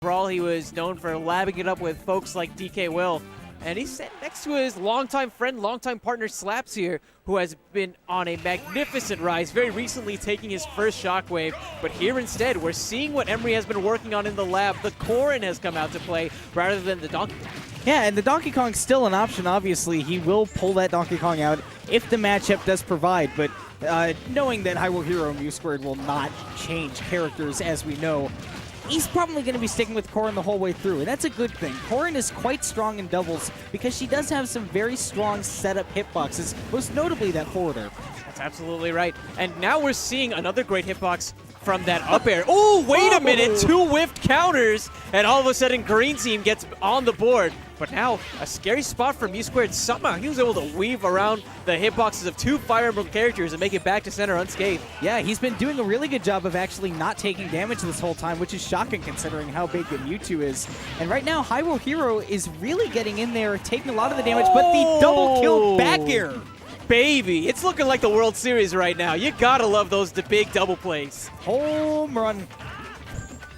Brawl, he was known for labbing it up with folks like DK Will. And he's sitting next to his longtime friend, longtime partner Slaps here, who has been on a magnificent rise, very recently taking his first Shockwave. But here instead, we're seeing what Emery has been working on in the lab. The Corrin has come out to play rather than the Donkey Kong. Yeah, and the Donkey Kong's still an option, obviously. He will pull that Donkey Kong out if the matchup does provide, but knowing that Hyrule Hero and U2 will not change characters as we know, he's probably going to be sticking with Corrin the whole way through, and that's a good thing. Corrin is quite strong in doubles because she does have some very strong setup hitboxes, most notably that forwarder. That's absolutely right. And now we're seeing another great hitbox from that up air. Oh, wait a minute, 2 whiffed counters, and all of a sudden Green Team gets on the board. But now, a scary spot from U2. Somehow he was able to weave around the hitboxes of 2 Fire Emblem characters and make it back to center unscathed. Yeah, he's been doing a really good job of actually not taking damage this whole time, which is shocking considering how big the Mewtwo is. And right now, Hyrule Hero is really getting in there, taking a lot of the damage, but the double kill back air. Baby, it's looking like the World Series right now. You gotta love those big double plays. Home run.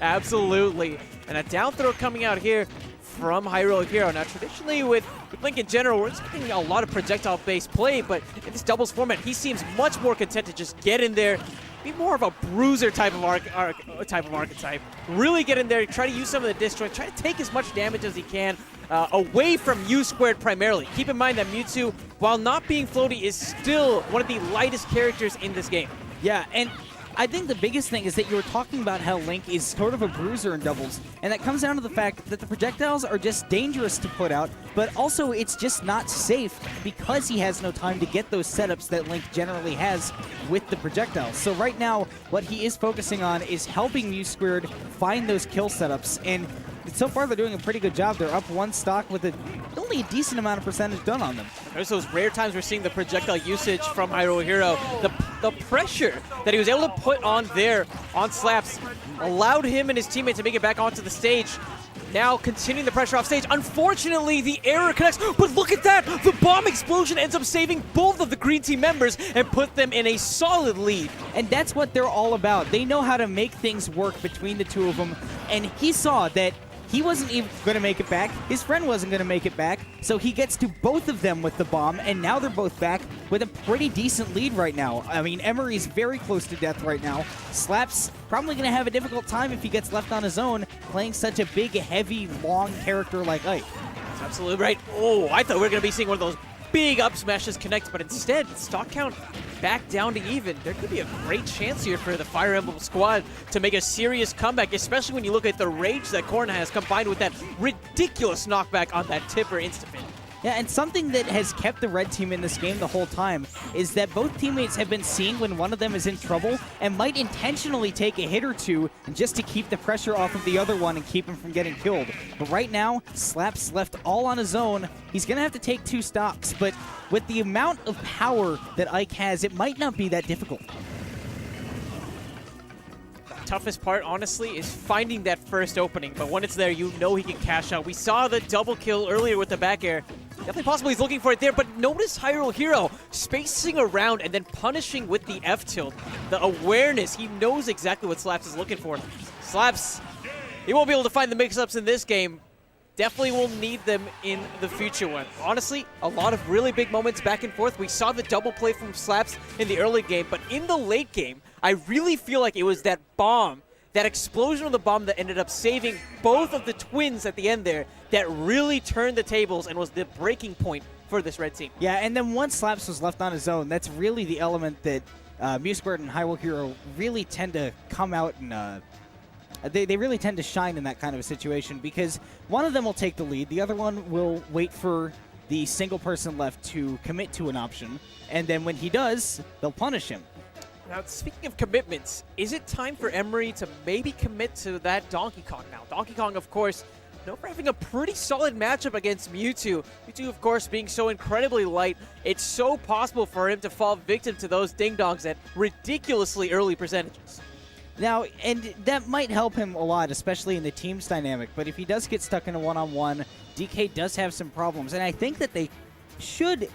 Absolutely. And a down throw coming out here from Hyrule Hero. Now, traditionally with Link in general, we're expecting a lot of projectile-based play, but in this doubles format, he seems much more content to just get in there, be more of a bruiser type of archetype. Really get in there, try to use some of the disjoint, try to take as much damage as he can away from U2 primarily. Keep in mind that Mewtwo, while not being floaty, is still one of the lightest characters in this game. Yeah, and I think the biggest thing is that you were talking about how Link is sort of a bruiser in doubles, and that comes down to the fact that the projectiles are just dangerous to put out, but also it's just not safe because he has no time to get those setups that Link generally has with the projectiles. So right now, what he is focusing on is helping U2 find those kill setups, and so far they're doing a pretty good job. They're up 1 stock with only a decent amount of percentage done on them. There's those rare times we're seeing the projectile usage from Hyrule Hero. The pressure that he was able to put on there on Slaps allowed him and his teammates to make it back onto the stage. Now continuing the pressure off stage. Unfortunately, the error connects, but look at that! The bomb explosion ends up saving both of the Green Team members and put them in a solid lead. And that's what they're all about. They know how to make things work between the two of them, and he saw that he wasn't even going to make it back. His friend wasn't going to make it back. So he gets to both of them with the bomb, and now they're both back with a pretty decent lead right now. I mean, Emery's very close to death right now. Slaps probably going to have a difficult time if he gets left on his own, playing such a big, heavy, long character like Ike. That's absolutely right. Oh, I thought we were going to be seeing one of those big up smashes connect, but instead, stock count back down to even. There could be a great chance here for the Fire Emblem squad to make a serious comeback, especially when you look at the rage that Corrin has combined with that ridiculous knockback on that tipper insta-fin. Yeah, and something that has kept the red team in this game the whole time is that both teammates have been seeing when one of them is in trouble and might intentionally take a hit or two just to keep the pressure off of the other one and keep him from getting killed. But right now, Slaps left all on his own. He's going to have to take 2 stocks, but with the amount of power that Ike has, it might not be that difficult. Toughest part, honestly, is finding that first opening, but when it's there, you know he can cash out. We saw the double kill earlier with the back air. Definitely possible he's looking for it there, but notice Hyrule Hero spacing around and then punishing with the F-tilt. The awareness, he knows exactly what Slaps is looking for. Slaps, he won't be able to find the mix-ups in this game. Definitely will need them in the future one. Honestly, a lot of really big moments back and forth. We saw the double play from Slaps in the early game, but in the late game, I really feel like it was that bomb, that explosion of the bomb that ended up saving both of the twins at the end there that really turned the tables and was the breaking point for this red team. Yeah, and then once Slaps was left on his own, that's really the element that Mewtwo and Hyrule Hero really tend to come out and they really tend to shine in that kind of a situation because one of them will take the lead, the other one will wait for the single person left to commit to an option, and then when he does, they'll punish him. Now, speaking of commitments, is it time for Emery to maybe commit to that Donkey Kong now? Donkey Kong, of course, known for having a pretty solid matchup against Mewtwo. Mewtwo, of course, being so incredibly light, it's so possible for him to fall victim to those ding-dongs at ridiculously early percentages. Now, and that might help him a lot, especially in the team's dynamic, but if he does get stuck in a one-on-one, DK does have some problems, and I think that they should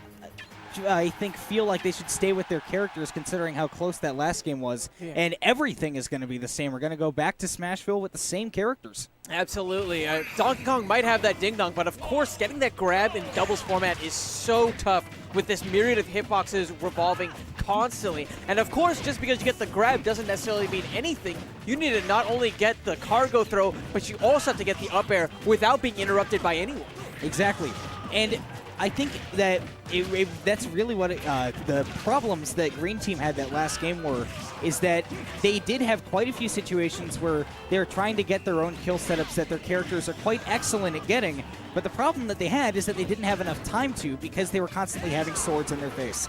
I think, feel like they should stay with their characters considering how close that last game was. Yeah. And everything is going to be the same. We're going to go back to Smashville with the same characters. Absolutely. Donkey Kong might have that ding-dong, but of course getting that grab in doubles format is so tough with this myriad of hitboxes revolving constantly. And of course, just because you get the grab doesn't necessarily mean anything. You need to not only get the cargo throw, but you also have to get the up air without being interrupted by anyone. Exactly. And I think that that's really what the problems that Green Team had that last game were, is that they did have quite a few situations where they were trying to get their own kill setups that their characters are quite excellent at getting, but the problem that they had is that they didn't have enough time to because they were constantly having swords in their face.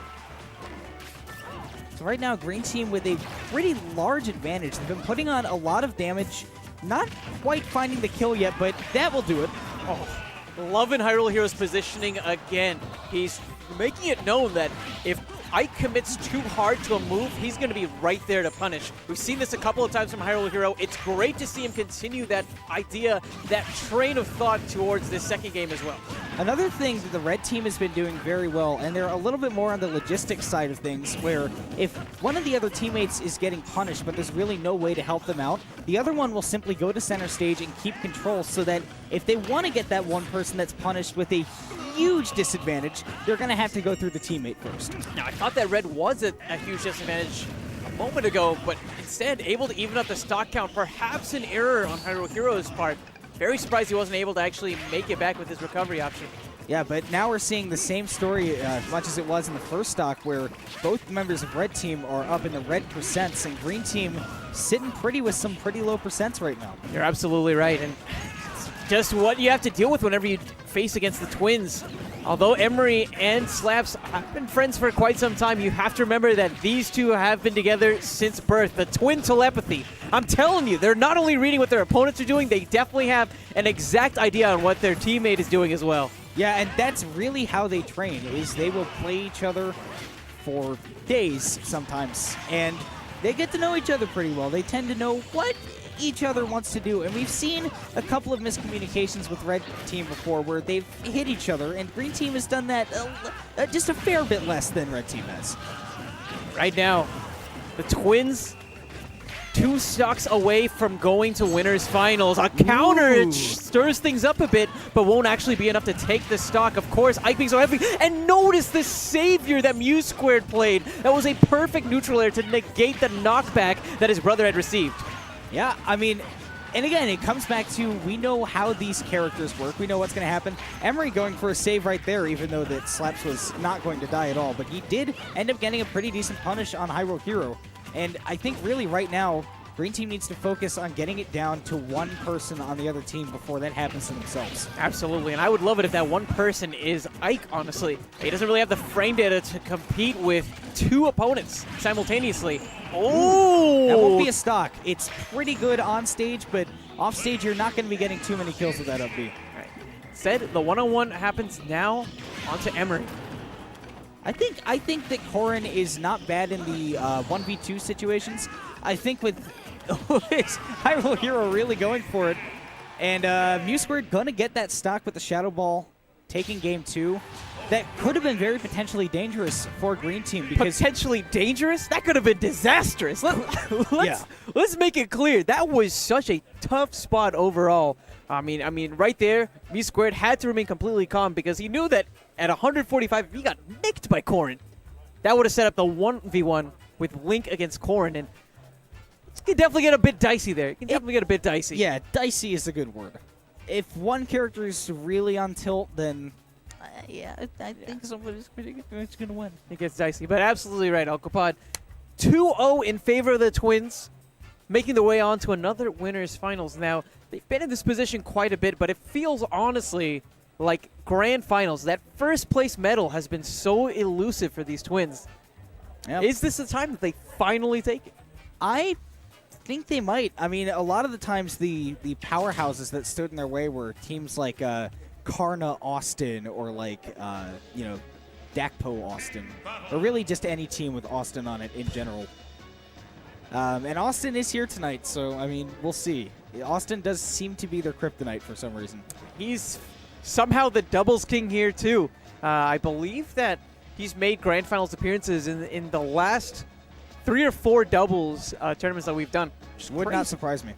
So right now, Green Team with a pretty large advantage. They've been putting on a lot of damage, not quite finding the kill yet, but that will do it. Oh. Loving Hyrule Hero's positioning again. He's making it known that if Ike commits too hard to a move, he's going to be right there to punish. We've seen this a couple of times from Hyrule Hero. It's great to see him continue that idea, that train of thought towards this second game as well. Another thing that the red team has been doing very well, and they're a little bit more on the logistics side of things, where if one of the other teammates is getting punished, but there's really no way to help them out, the other one will simply go to center stage and keep control so that if they want to get that one person that's punished with a huge disadvantage, they're going to have to go through the teammate first. Now, I thought that red was a huge disadvantage a moment ago, but instead able to even up the stock count, perhaps an error on Hyrule Hero's part. Very surprised he wasn't able to actually make it back with his recovery option. Yeah, but now we're seeing the same story as much as it was in the first stock, where both members of Red Team are up in the red percents, and Green Team sitting pretty with some pretty low percents right now. You're absolutely right, and it's just what you have to deal with whenever you face against the Twins. Although Emery and Slaps have been friends for quite some time, you have to remember that these two have been together since birth. The twin telepathy. I'm telling you, they're not only reading what their opponents are doing, they definitely have an exact idea on what their teammate is doing as well. Yeah, and that's really how they train, is they will play each other for days sometimes, and they get to know each other pretty well. They tend to know what each other wants to do, and we've seen a couple of miscommunications with Red Team before where they've hit each other, and Green Team has done that just a fair bit less than Red Team has. Right now, the Twins 2 stocks away from going to winners finals. A counter stirs things up a bit, but won't actually be enough to take the stock. Of course, Ike being so heavy. And notice the savior that Mew Squared played. That was a perfect neutral air to negate the knockback that his brother had received. Yeah, I mean, and again, it comes back to we know how these characters work. We know what's going to happen. Emery going for a save right there, even though that Slaps was not going to die at all. But he did end up getting a pretty decent punish on Hyrule Hero. And I think really right now, Green Team needs to focus on getting it down to one person on the other team before that happens to themselves. Absolutely, and I would love it if that one person is Ike, honestly. He doesn't really have the frame data to compete with 2 opponents simultaneously. Oh! That won't be a stock. It's pretty good on stage, but off stage you're not going to be getting too many kills with that up B. Right. Instead, the one-on-one happens now onto Emery. I think that Corrin is not bad in the 1v2 situations. I think with Hyrule Hero really going for it, and Mew Squared going to get that stock with the Shadow Ball taking game 2. That could have been very potentially dangerous for Green Team because potentially dangerous? That could have been disastrous. Let's make it clear. That was such a tough spot overall. I mean, right there, Mew Squared had to remain completely calm because he knew that at 145, if he got nicked by Corrin, that would have set up the 1v1 with Link against Corrin, and it can definitely get a bit dicey there. It can definitely get a bit dicey. Yeah, dicey is a good word. If one character is really on tilt, then I think somebody's going to win. It gets dicey, but absolutely right, Alcopod. 2-0 in favor of the Twins, making their way on to another winners finals. Now, they've been in this position quite a bit, but it feels honestly like grand finals. That first place medal has been so elusive for these Twins. Yep. Is this the time that they finally take it? I think they might. I mean, a lot of the times the powerhouses that stood in their way were teams like Karna Austin or like, Dakpo Austin. Or really just any team with Austin on it in general. And Austin is here tonight, so, I mean, we'll see. Austin does seem to be their kryptonite for some reason. He's somehow the doubles king here, too. I believe that he's made Grand Finals appearances in the last 3 or 4 doubles tournaments that we've done. Would not surprise me.